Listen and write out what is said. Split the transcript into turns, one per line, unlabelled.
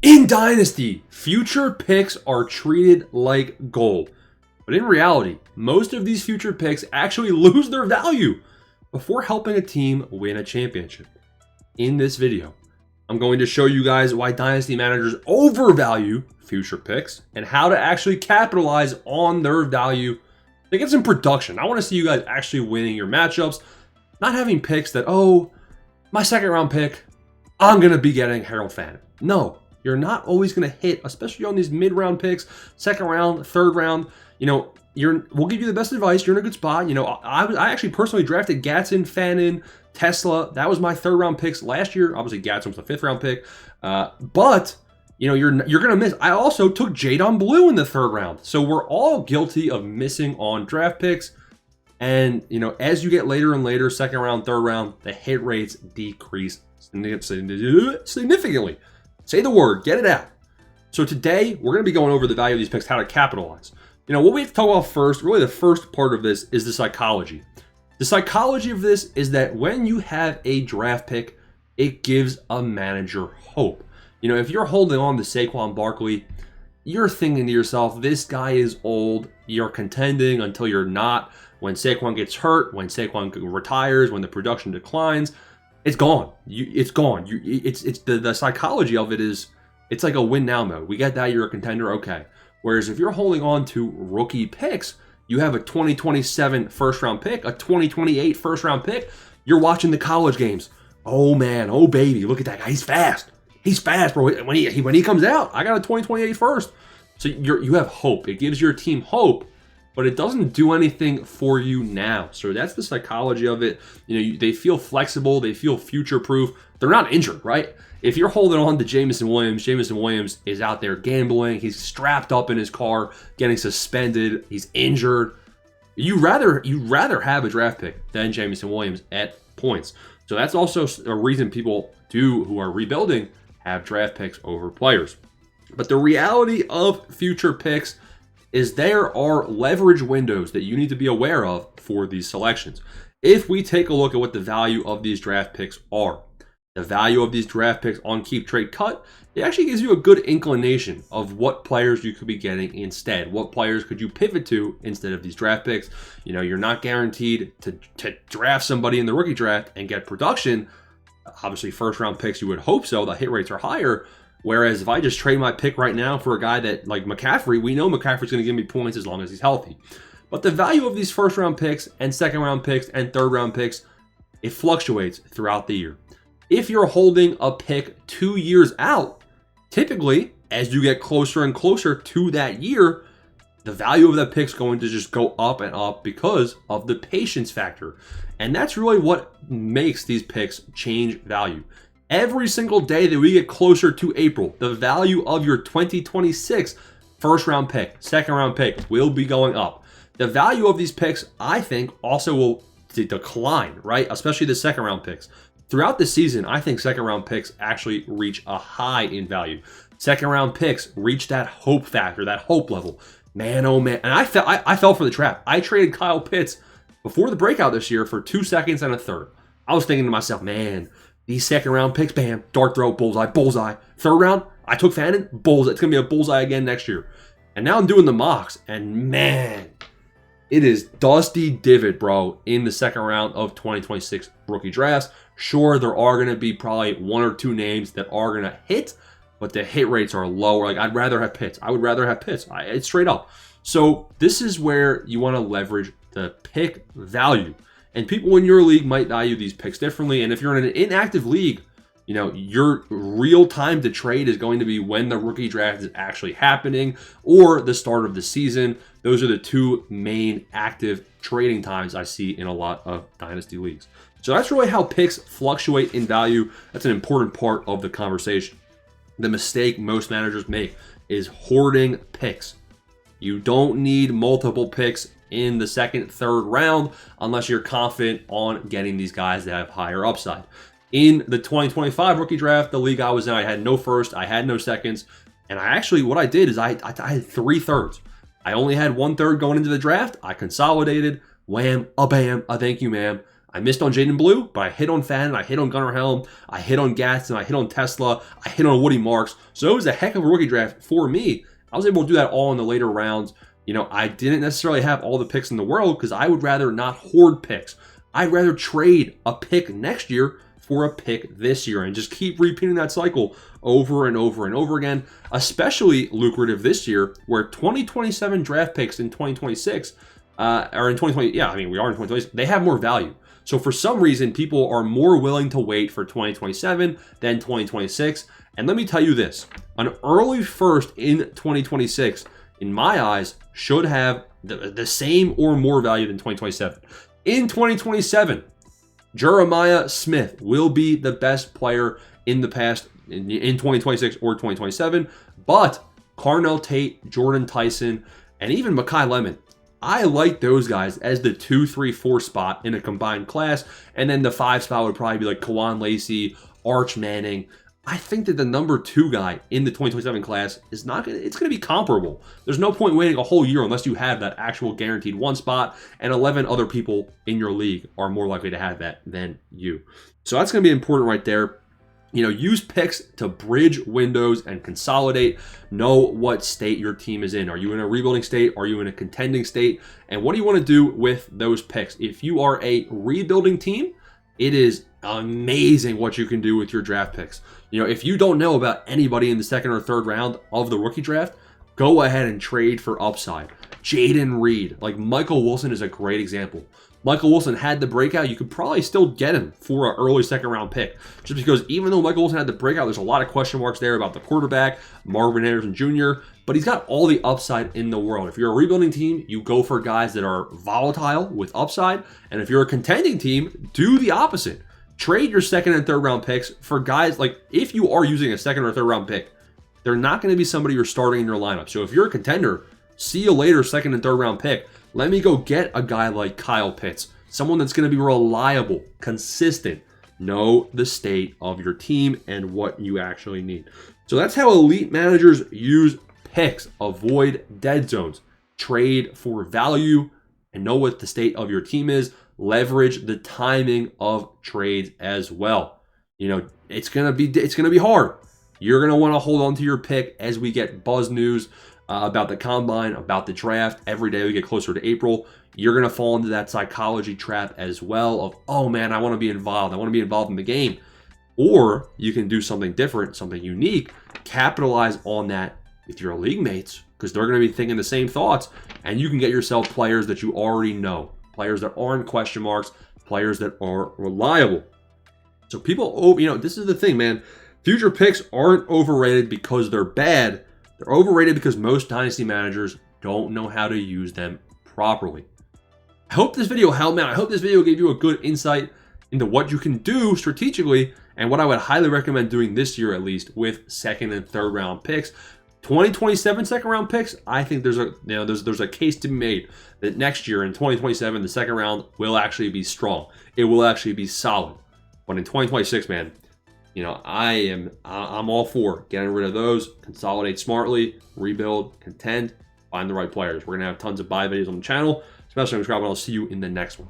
In Dynasty, future picks are treated like gold. But in reality, most of these future picks actually lose their value before helping a team win a championship. In this video, I'm going to show you guys why Dynasty managers overvalue future picks and how to actually capitalize on their value to get some production. I want to see you guys actually winning your matchups, not having picks that, oh, my second round pick, I'm going to be getting Harold Fannin. No. You're not always going to hit, especially on these mid-round picks, second round, third round. We'll give you the best advice. You're in a good spot. I actually personally drafted Gatson, Fannin, Tesla. That was my third round picks last year. Obviously, Gatson was the fifth round pick. But you're going to miss. I also took Jadon Blue in the third round. So we're all guilty of missing on draft picks. And, as you get later and later, second round, third round, the hit rates decrease significantly. Say the word, get it out. So today, we're going to be going over the value of these picks, how to capitalize. What we have to talk about first, really the first part of this is the psychology. The psychology of this is that when you have a draft pick, it gives a manager hope. If you're holding on to Saquon Barkley, you're thinking to yourself, this guy is old. You're contending until you're not. When Saquon gets hurt, when Saquon retires, when the production declines, it's gone. It's gone. It's the psychology of it is, it's like a win now mode. We get that, you're a contender, okay. Whereas if you're holding on to rookie picks, you have a 2027 first round pick, a 2028 first round pick. You're watching the college games. Oh man, oh baby, look at that guy. He's fast. He's fast, bro. When he comes out, I got a 2028 first. So you have hope. It gives your team hope, but it doesn't do anything for you now. So that's the psychology of it. They feel flexible. They feel future-proof. They're not injured, right? If you're holding on to Jameson Williams is out there gambling. He's strapped up in his car, getting suspended. He's injured. You'd rather have a draft pick than Jameson Williams at points. So that's also a reason people who are rebuilding have draft picks over players. But the reality of future picks is there are leverage windows that you need to be aware of for these selections. If we take a look at what the value of these draft picks are, the value of these draft picks on Keep Trade Cut, it actually gives you a good inclination of what players you could be getting instead. What players could you pivot to instead of these draft picks? You're not guaranteed to draft somebody in the rookie draft and get production. Obviously, first round picks, you would hope so. The hit rates are higher. Whereas if I just trade my pick right now for a guy that like McCaffrey, we know McCaffrey's going to give me points as long as he's healthy. But the value of these first round picks and second round picks and third round picks, it fluctuates throughout the year. If you're holding a pick 2 years out, typically as you get closer and closer to that year, the value of that pick's going to just go up and up because of the patience factor. And that's really what makes these picks change value. Every single day that we get closer to April, the value of your 2026 first round pick, second round pick will be going up. The value of these picks, I think, also will decline, right? Especially the second round picks. Throughout the season, I think second round picks actually reach a high in value. Second round picks reach that hope factor, that hope level. Man, oh man. And I fell for the trap. I traded Kyle Pitts before the breakout this year for 2 seconds and a third. I was thinking to myself, man, these second round picks, bam, dart throw, bullseye. Third round, I took Fannin, bullseye. It's going to be a bullseye again next year. And now I'm doing the mocks, and man, it is dusty divot, bro, in the second round of 2026 rookie drafts. Sure, there are going to be probably 1 or 2 names that are going to hit, but the hit rates are lower. Like, I'd rather have Pitts. I would rather have Pitts. It's straight up. So this is where you want to leverage the pick value. And people in your league might value these picks differently. And if you're in an inactive league, your real time to trade is going to be when the rookie draft is actually happening or the start of the season. Those are the 2 main active trading times I see in a lot of dynasty leagues. So that's really how picks fluctuate in value. That's an important part of the conversation. The mistake most managers make is hoarding picks. You don't need multiple picks in the second, third round unless you're confident on getting these guys that have higher upside. In the 2025 rookie draft, the league I was in, I had no first, I had no seconds, and what I did is I had 3 thirds. I only had 1 third going into the draft. I consolidated, wham, a bam, a thank you, ma'am. I missed on Jaden Blue, but I hit on Fadden, I hit on Gunnar Helm, I hit on Gaston, I hit on Tesla, I hit on Woody Marks. So it was a heck of a rookie draft for me. I was able to do that all in the later rounds. You know, I didn't necessarily have all the picks in the world because I would rather not hoard picks. I'd rather trade a pick next year for a pick this year and just keep repeating that cycle over and over and over again. Especially lucrative this year where 2027 draft picks in 2026 or in 2020, yeah, I mean, we are in 2026, they have more value. So for some reason, people are more willing to wait for 2027 than 2026. And let me tell you this, an early first in 2026, in my eyes, should have the same or more value than 2027. In 2027, Jeremiah Smith will be the best player in the past in 2026 or 2027. But Carnell Tate, Jordan Tyson, and even Mekhi Lemon, I like those guys as the 2, 3, 4 spot in a combined class. And then the 5 spot would probably be like Kawan Lacey, Arch Manning. I think that the number 2 guy in the 2027 class is not going to, it's going to be comparable. There's no point waiting a whole year unless you have that actual guaranteed 1 spot, and 11 other people in your league are more likely to have that than you. So that's going to be important right there. You know, use picks to bridge windows and consolidate. Know what state your team is in. Are you in a rebuilding state? Are you in a contending state? And what do you want to do with those picks? If you are a rebuilding team, it is amazing what you can do with your draft picks. You know, if you don't know about anybody in the 2nd or 3rd round of the rookie draft, go ahead and trade for upside. Jaden Reed, like Michael Wilson is a great example. Michael Wilson had the breakout. You could probably still get him for an early 2nd round pick. Just because even though Michael Wilson had the breakout, there's a lot of question marks there about the quarterback, Marvin Harrison Jr., but he's got all the upside in the world. If you're a rebuilding team, you go for guys that are volatile with upside. And if you're a contending team, do the opposite. Trade your 2nd and 3rd round picks for guys like, if you are using a 2nd or 3rd round pick, they're not going to be somebody you're starting in your lineup. So if you're a contender, see you later 2nd and 3rd round pick. Let me go get a guy like Kyle Pitts, someone that's going to be reliable, consistent. Know the state of your team and what you actually need. So that's how elite managers use picks. Avoid dead zones. Trade for value and know what the state of your team is. Leverage the timing of trades as well. You know, it's gonna be hard. You're gonna want to hold on to your pick as we get buzz news about the combine, about the draft. Every day we get closer to April, you're gonna fall into that psychology trap as well of, oh man, I want to be involved. I want to be involved in the game. Or you can do something different, something unique, capitalize on that with your league mates because they're going to be thinking the same thoughts, and you can get yourself players that you already know. Players that aren't question marks, players that are reliable. So people, you know, this is the thing, man. Future picks aren't overrated because they're bad. They're overrated because most dynasty managers don't know how to use them properly. I hope this video helped, man. I hope this video gave you a good insight into what you can do strategically and what I would highly recommend doing this year, at least, with 2nd and 3rd round picks. 2027 2nd round picks, I think there's a case to be made that next year in 2027 the 2nd round will actually be strong. It will actually be solid. But in 2026, man, you know, I'm all for getting rid of those, consolidate smartly, rebuild, contend, find the right players. We're gonna have tons of buy videos on the channel. Especially subscribe, and I'll see you in the next one.